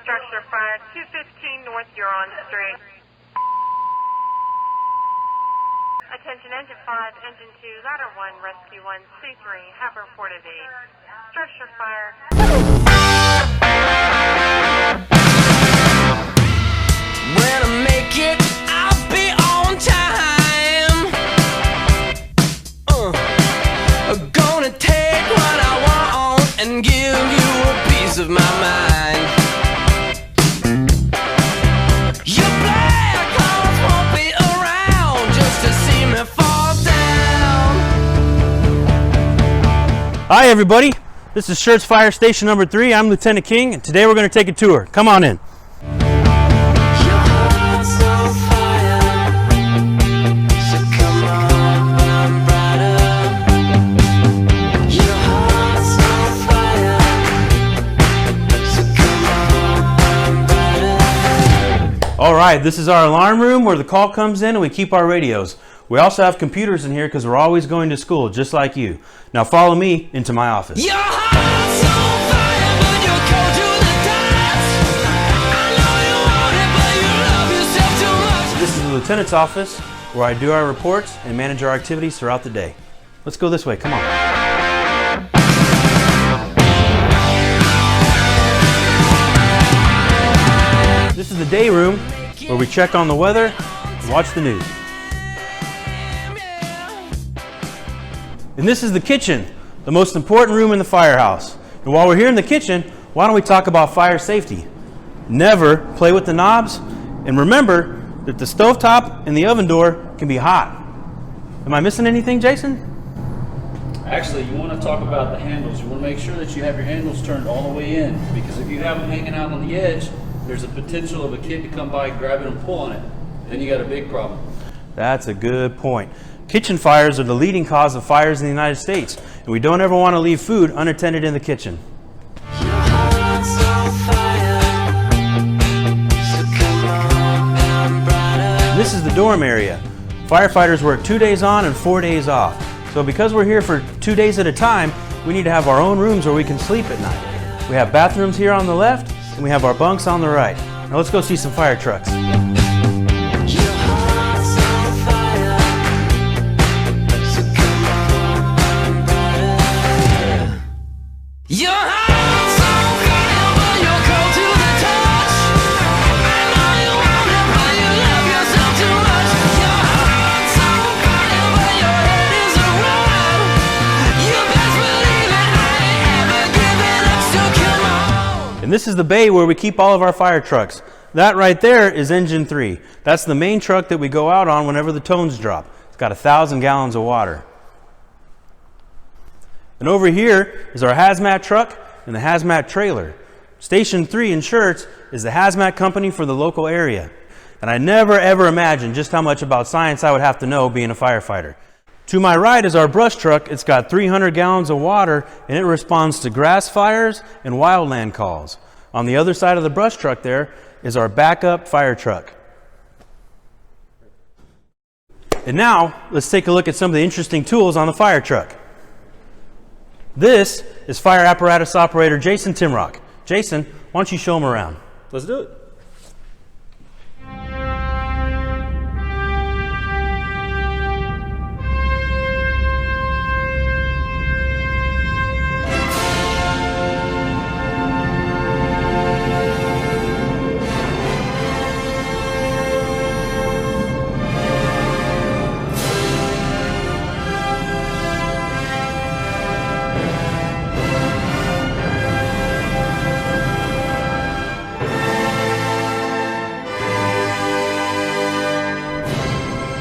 structure fire, 215 North Huron Street. Attention engine 5, engine 2, ladder 1, rescue 1, C3, have reported a structure fire. When I make it, I'll be on time. Gonna take what I want and give you a piece of my mind. Your black horse won't be around just to see me fall down. Hi everybody, this is Schertz Fire Station number 3. I'm Lieutenant King, and today we're going to take a tour. Come on in. Alright, this is our alarm room where the call comes in and we keep our radios. We also have computers in here because we're always going to school, just like you. Now follow me into my office. Your heart's on fire, but you're cold to the touch. I know you want it, but you love yourself too much. This is the Lieutenant's office where I do our reports and manage our activities throughout the day. Let's go this way, come on. This is the day room where we check on the weather and watch the news. And this is the kitchen, the most important room in the firehouse. And while we're here in the kitchen, why don't we talk about fire safety? Never play with the knobs, and remember that the stovetop and the oven door can be hot. Am I missing anything, Jason? Actually, you want to talk about the handles. You want to make sure that you have your handles turned all the way in, because if you have them hanging out on the edge, there's a potential of a kid to come by, grab it and pull on it. Then you got a big problem. That's a good point. Kitchen fires are the leading cause of fires in the United States, and we don't ever want to leave food unattended in the kitchen. This is the dorm area. Firefighters work 2 days on and 4 days off. So because we're here for 2 days at a time, we need to have our own rooms where we can sleep at night. We have bathrooms here on the left, and we have our bunks on the right. Now let's go see some fire trucks. Your heart's on fire, but you're cold to the touch. I know you want it, but you love yourself too much. Your heart's on fire, but your head is around. You best believe it, I ain't ever giving up, so come on. And this is the bay where we keep all of our fire trucks. That right there is engine 3. That's the main truck that we go out on whenever the tones drop. It's got 1,000 gallons of water. And over here is our hazmat truck and the hazmat trailer. Station 3 in Schertz is the hazmat company for the local area. And I never ever imagined just how much about science I would have to know being a firefighter. To my right is our brush truck. It's got 300 gallons of water and it responds to grass fires and wildland calls. On the other side of the brush truck there is our backup fire truck. And now let's take a look at some of the interesting tools on the fire truck. This is fire apparatus operator Jason Timrock. Jason, why don't you show him around? Let's do it.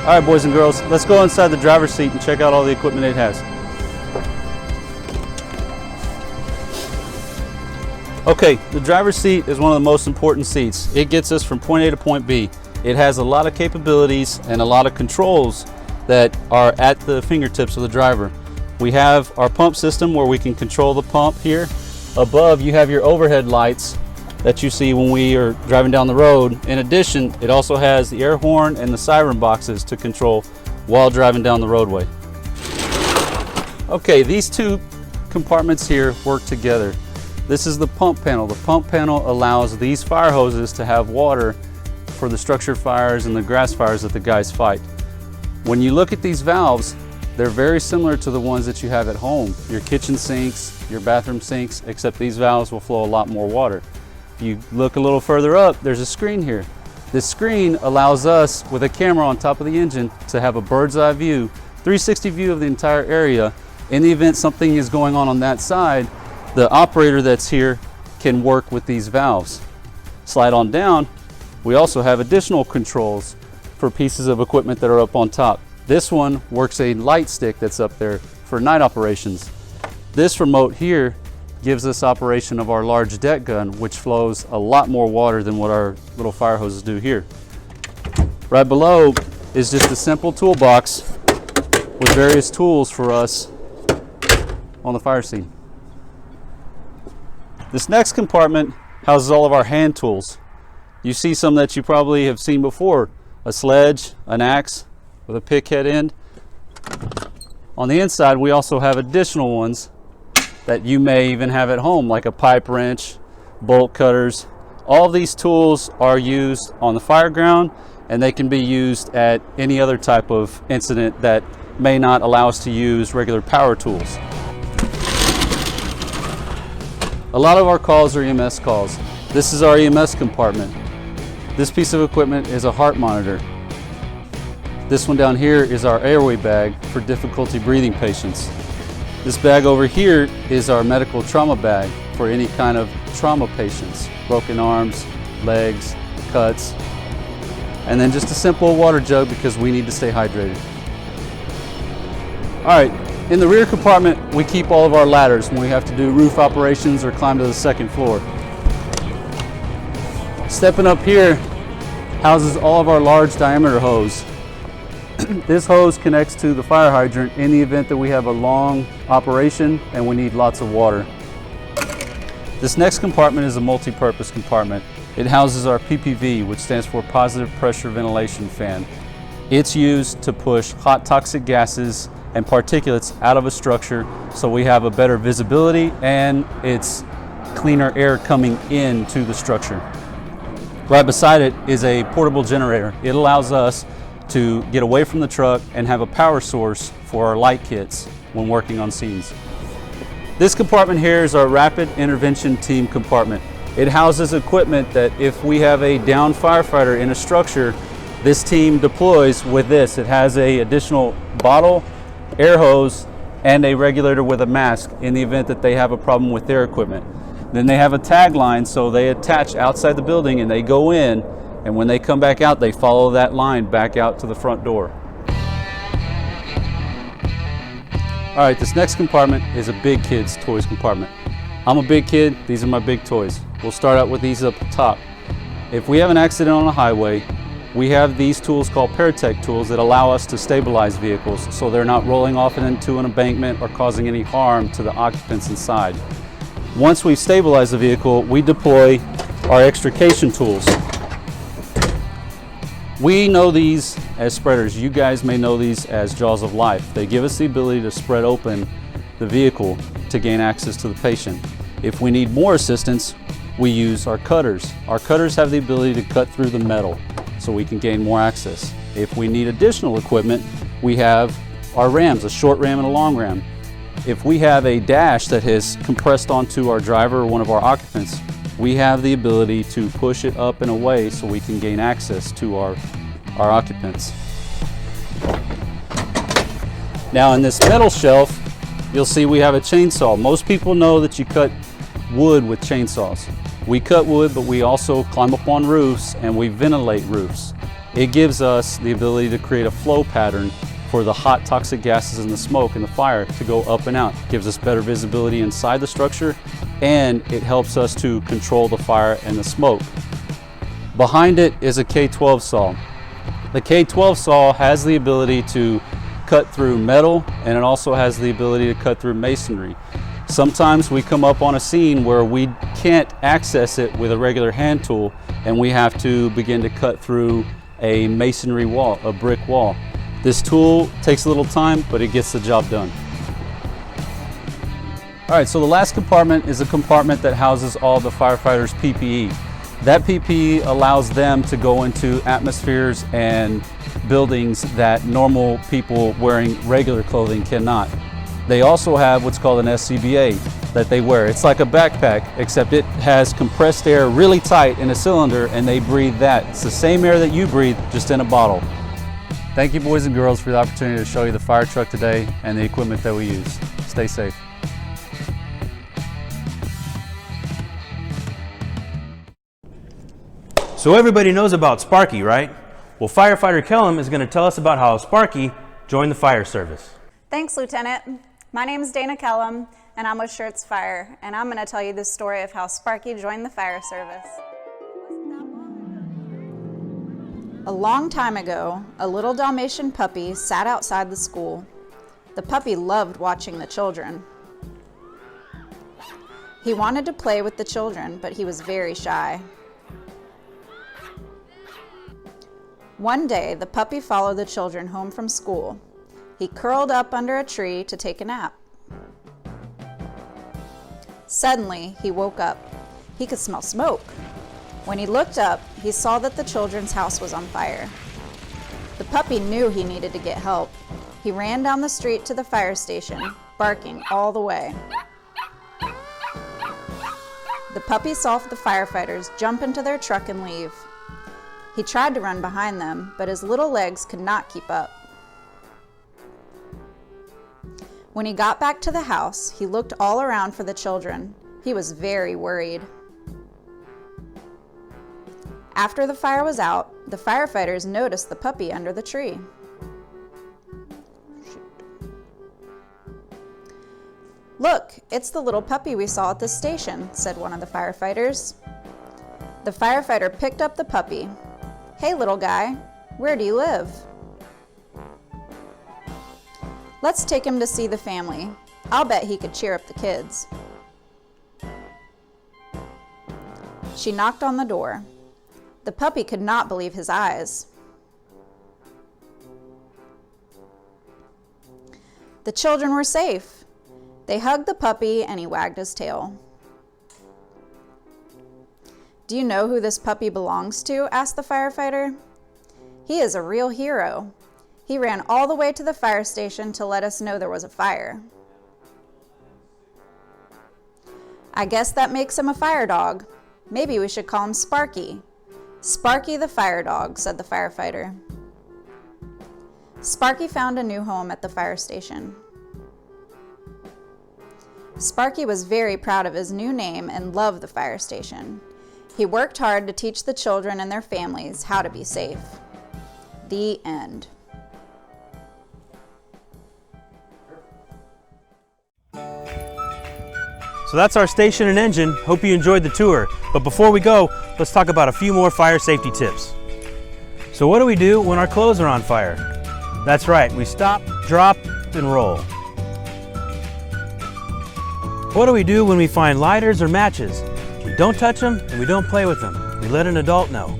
All right, boys and girls, let's go inside the driver's seat and check out all the equipment it has. Okay, the driver's seat is one of the most important seats. It gets us from point A to point B. It has a lot of capabilities and a lot of controls that are at the fingertips of the driver. We have our pump system where we can control the pump here. Above, you have your overhead lights that you see when we are driving down the road. In addition, it also has the air horn and the siren boxes to control while driving down the roadway. Okay, these two compartments here work together. This is the pump panel. The pump panel allows these fire hoses to have water for the structure fires and the grass fires that the guys fight. When you look at these valves, they're very similar to the ones that you have at home. Your kitchen sinks, your bathroom sinks, except these valves will flow a lot more water. If you look a little further up, there's a screen here. This screen allows us, with a camera on top of the engine, to have a bird's eye view, 360 view of the entire area. In the event something is going on that side, the operator that's here can work with these valves. Slide on down, we also have additional controls for pieces of equipment that are up on top. This one works a light stick that's up there for night operations. This remote here gives us operation of our large deck gun, which flows a lot more water than what our little fire hoses do here. Right below is just a simple toolbox with various tools for us on the fire scene. This next compartment houses all of our hand tools. You see some that you probably have seen before: a sledge, an axe with a pick head end. On the inside, we also have additional ones that you may even have at home, like a pipe wrench, bolt cutters. All of these tools are used on the fire ground, and they can be used at any other type of incident that may not allow us to use regular power tools. A lot of our calls are EMS calls. This is our EMS compartment. This piece of equipment is a heart monitor. This one down here is our airway bag for difficulty breathing patients. This bag over here is our medical trauma bag for any kind of trauma patients, broken arms, legs, cuts, and then just a simple water jug because we need to stay hydrated. All right, in the rear compartment, we keep all of our ladders when we have to do roof operations or climb to the second floor. Stepping up here houses all of our large diameter hose. This hose connects to the fire hydrant in the event that we have a long operation and we need lots of water. This next compartment is a multi-purpose compartment. It houses our PPV, which stands for Positive Pressure Ventilation Fan. It's used to push hot toxic gases and particulates out of a structure so we have a better visibility and it's cleaner air coming into the structure. Right beside it is a portable generator. It allows us to get away from the truck and have a power source for our light kits when working on scenes. This compartment here is our Rapid Intervention Team compartment. It houses equipment that if we have a downed firefighter in a structure, this team deploys with this. It has an additional bottle, air hose, and a regulator with a mask in the event that they have a problem with their equipment. Then they have a tagline, so they attach outside the building and they go in, and when they come back out, they follow that line back out to the front door. All right, this next compartment is a big kid's toys compartment. I'm a big kid, these are my big toys. We'll start out with these up top. If we have an accident on a highway, we have these tools called Paratech tools that allow us to stabilize vehicles so they're not rolling off into an embankment or causing any harm to the occupants inside. Once we've stabilized the vehicle, we deploy our extrication tools. We know these as spreaders. You guys may know these as jaws of life. They give us the ability to spread open the vehicle to gain access to the patient. If we need more assistance, we use our cutters. Our cutters have the ability to cut through the metal so we can gain more access. If we need additional equipment, we have our rams, a short ram and a long ram. If we have a dash that has compressed onto our driver or one of our occupants, we have the ability to push it up and away so we can gain access to our occupants. Now in this metal shelf, you'll see we have a chainsaw. Most people know that you cut wood with chainsaws. We cut wood, but we also climb up on roofs and we ventilate roofs. It gives us the ability to create a flow pattern for the hot toxic gases and the smoke and the fire to go up and out. It gives us better visibility inside the structure, and it helps us to control the fire and the smoke. Behind it is a K-12 saw. The K-12 saw has the ability to cut through metal, and it also has the ability to cut through masonry. Sometimes we come up on a scene where we can't access it with a regular hand tool, and we have to begin to cut through a masonry wall, a brick wall. This tool takes a little time, but it gets the job done. All right, so the last compartment is a compartment that houses all the firefighters' PPE. That PPE allows them to go into atmospheres and buildings that normal people wearing regular clothing cannot. They also have what's called an SCBA that they wear. It's like a backpack, except it has compressed air really tight in a cylinder, and they breathe that. It's the same air that you breathe, just in a bottle. Thank you, boys and girls, for the opportunity to show you the fire truck today and the equipment that we use. Stay safe. So everybody knows about Sparky, right? Well, firefighter Kellum is going to tell us about how Sparky joined the fire service. Thanks, Lieutenant. My name is Dana Kellum, and I'm with Schertz Fire, and I'm going to tell you the story of how Sparky joined the fire service. A long time ago, a little Dalmatian puppy sat outside the school. The puppy loved watching the children. He wanted to play with the children, but he was very shy. One day, the puppy followed the children home from school. He curled up under a tree to take a nap. Suddenly, he woke up. He could smell smoke. When he looked up, he saw that the children's house was on fire. The puppy knew he needed to get help. He ran down the street to the fire station, barking all the way. The puppy saw the firefighters jump into their truck and leave. He tried to run behind them, but his little legs could not keep up. When he got back to the house, he looked all around for the children. He was very worried. After the fire was out, the firefighters noticed the puppy under the tree. "Look, it's the little puppy we saw at the station," said one of the firefighters. The firefighter picked up the puppy. "Hey, little guy, where do you live?" "Let's take him to see the family. I'll bet he could cheer up the kids." She knocked on the door. The puppy could not believe his eyes. The children were safe. They hugged the puppy and he wagged his tail. "Do you know who this puppy belongs to?" asked the firefighter. "He is a real hero. He ran all the way to the fire station to let us know there was a fire." "I guess that makes him a fire dog. Maybe we should call him Sparky." "Sparky the fire dog," said the firefighter. Sparky found a new home at the fire station. Sparky was very proud of his new name and loved the fire station. He worked hard to teach the children and their families how to be safe. The end. So that's our station and engine. Hope you enjoyed the tour. But before we go, let's talk about a few more fire safety tips. So what do we do when our clothes are on fire? That's right, we stop, drop, and roll. What do we do when we find lighters or matches? We don't touch them and we don't play with them. We let an adult know.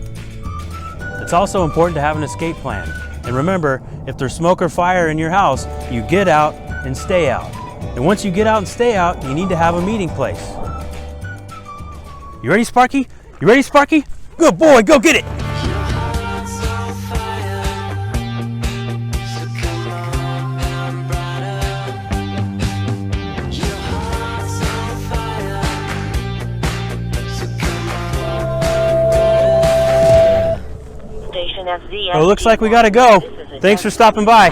It's also important to have an escape plan. And remember, if there's smoke or fire in your house, you get out and stay out. And once you get out and stay out, you need to have a meeting place. You ready, Sparky? You ready, Sparky? Good boy, go get it! Station FZ. Oh, looks like we gotta go. Thanks for stopping by.